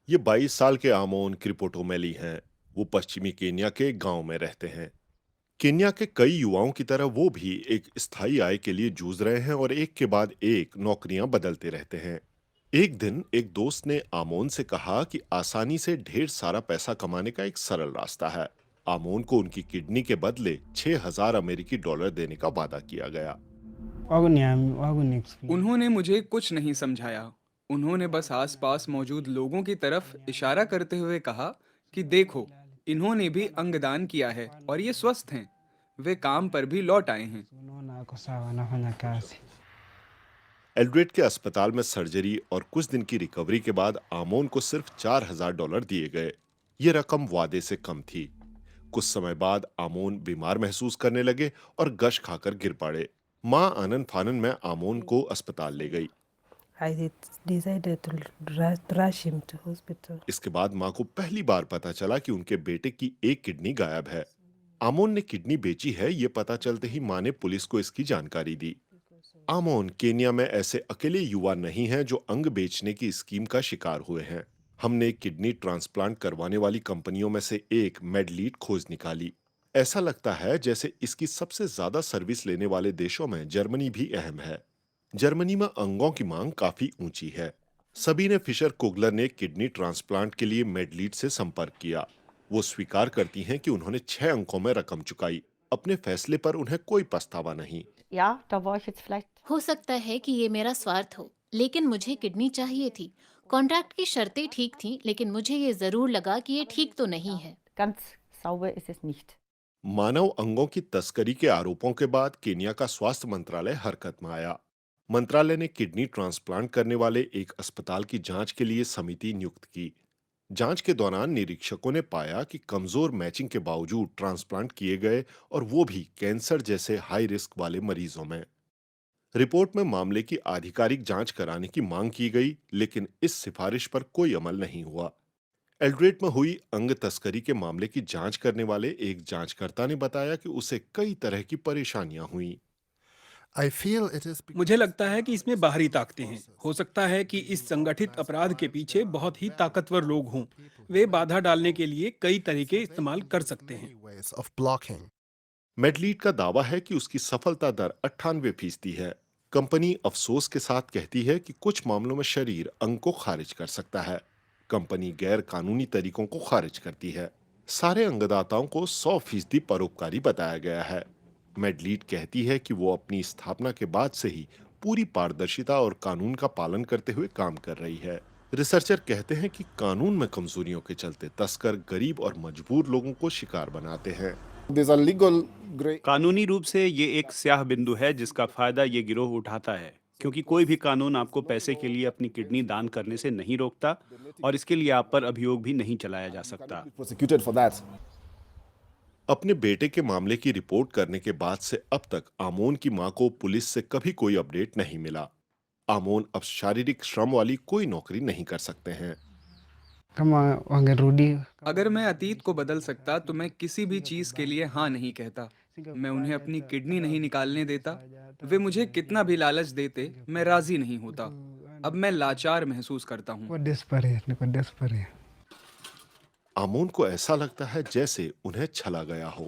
ये 22 साल के आमोन क्रिपोटोमेली हैं। वो पश्चिमी केन्या के गांव में रहते हैं। केन्या के कई युवाओं की तरह वो भी एक स्थायी आय के लिए जूझ रहे हैं और एक के बाद एक नौकरियां बदलते रहते हैं। एक दिन एक दोस्त ने आमोन से कहा कि आसानी से ढेर सारा पैसा कमाने का एक सरल रास्ता है। आमोन को उनकी किडनी के बदले 6,000 अमेरिकी डॉलर देने का वादा किया गया। वागुन एक्सप्लेन। उन्होंने मुझे कुछ नहीं समझाया। उन्होंने बस आसपास मौजूद लोगों की तरफ इशारा करते हुए कहा कि देखो, इन्होंने भी अंगदान किया है और ये स्वस्थ हैं। वे काम पर भी लौट आए हैं। Unaona ako sawa anafanya kazi. एल्ड्रेड के अस्पताल में सर्जरी और कुछ दिन की रिकवरी के बाद आमोन को सिर्फ 4,000 डॉलर दिए गए। ये रकम वादे से कम थी। कुछ समय बाद आमोन बीमार महसूस करने लगे और गश खाकर गिर पड़े। मां आनन फानन में आमोन को अस्पताल ले गई। Decided to rush him to hospital. इसके बाद मां को पहली बार पता चला कि उनके बेटे की एक किडनी गायब है। आमोन ने किडनी बेची है, ये पता चलते ही मां ने पुलिस को इसकी जानकारी दी। आमोन केन्या में ऐसे अकेले युवा नहीं हैं जो अंग बेचने की स्कीम का शिकार हुए हैं। हमने किडनी ट्रांसप्लांट करवाने वाली कंपनियों में से एक मेडलीड खोज निकाली। ऐसा लगता है जैसे इसकी सबसे ज्यादा सर्विस लेने वाले देशों में जर्मनी भी अहम है। जर्मनी में अंगों की मांग काफी ऊंची है। सबीने फिशर कोगलर ने किडनी ट्रांसप्लांट के लिए मेडलीड से संपर्क किया। वो स्वीकार करती हैं कि उन्होंने 6 अंकों में रकम चुकाई। अपने फैसले पर उन्हें कोई पछतावा नहीं। Ja, da war ich jetzt vielleicht हो सकता है कि ये मेरा स्वार्थ हो, लेकिन मुझे किडनी चाहिए थी। कॉन्ट्रैक्ट की शर्तें ठीक थीं, लेकिन मुझे ये जरूर लगा कि ये ठीक तो नहीं है। ganz sauber ist es nicht. मानव अंगों की तस्करी के आरोपों के बाद केन्या का स्वास्थ्य मंत्रालय हरकत में आया। मंत्रालय ने किडनी ट्रांसप्लांट करने वाले एक अस्पताल की जांच के लिए समिति नियुक्त की। जांच के दौरान निरीक्षकों ने पाया कि कमजोर मैचिंग के बावजूद ट्रांसप्लांट किए गए, और वो भी कैंसर जैसे हाई रिस्क वाले मरीजों में। रिपोर्ट में मामले की आधिकारिक जांच कराने की मांग की गई, लेकिन इस सिफारिश पर कोई अमल नहीं हुआ। एल्ड्रेट में हुई अंग तस्करी के मामले की जांच करने वाले एक जांचकर्ता ने बताया कि उसे कई तरह की परेशानियां हुई। I feel it is मुझे because लगता है कि इसमें बाहरी ताकतें हैं। हो सकता है कि इस संगठित अपराध के पीछे बहुत ही ताकतवर लोग हों। वे बाधा डालने के लिए कई तरीके इस्तेमाल कर सकते हैं। many ways of blocking. मेडलीड का दावा है कि उसकी सफलता दर 98% है। कंपनी अफसोस के साथ कहती है कि कुछ मामलों में शरीर अंग को खारिज कर सकता है। कंपनी गैर कानूनी तरीकों को खारिज करती है। सारे अंगदाताओं को 100% परोपकारी बताया गया है। मेडलीड कहती है कि वो अपनी स्थापना के बाद से ही पूरी पारदर्शिता और कानून का पालन करते हुए काम कर रही है। रिसर्चर कहते हैं कि कानून में कमजोरियों के चलते तस्कर गरीब और मजबूर लोगों को शिकार बनाते हैं। There's a legal gray. कानूनी रूप से ये एक स्याह बिंदु है जिसका फायदा ये गिरोह उठाता है, क्योंकि कोई भी कानून आपको पैसे के लिए अपनी किडनी दान करने से नहीं रोकता और इसके लिए आप पर अभियोग भी नहीं चलाया जा सकता। Be prosecuted for that. अपने बेटे के मामले की रिपोर्ट करने के बाद से अब तक आमोन की मां को पुलिस से कभी कोई अपडेट नहीं मिला। आमोन अब शारीरिक श्रम वाली कोई नौकरी नहीं कर सकते हैं। Kama wangerudi. अगर मैं अतीत को बदल सकता तो मैं किसी भी चीज के लिए हाँ नहीं कहता। मैं उन्हें अपनी किडनी नहीं निकालने देता। वे मुझे कितना भी लालच देते, मैं राजी नहीं होता। अब मैं लाचार महसूस करता हूँ। Niko desperate. आमोन को ऐसा लगता है जैसे उन्हें छला गया हो।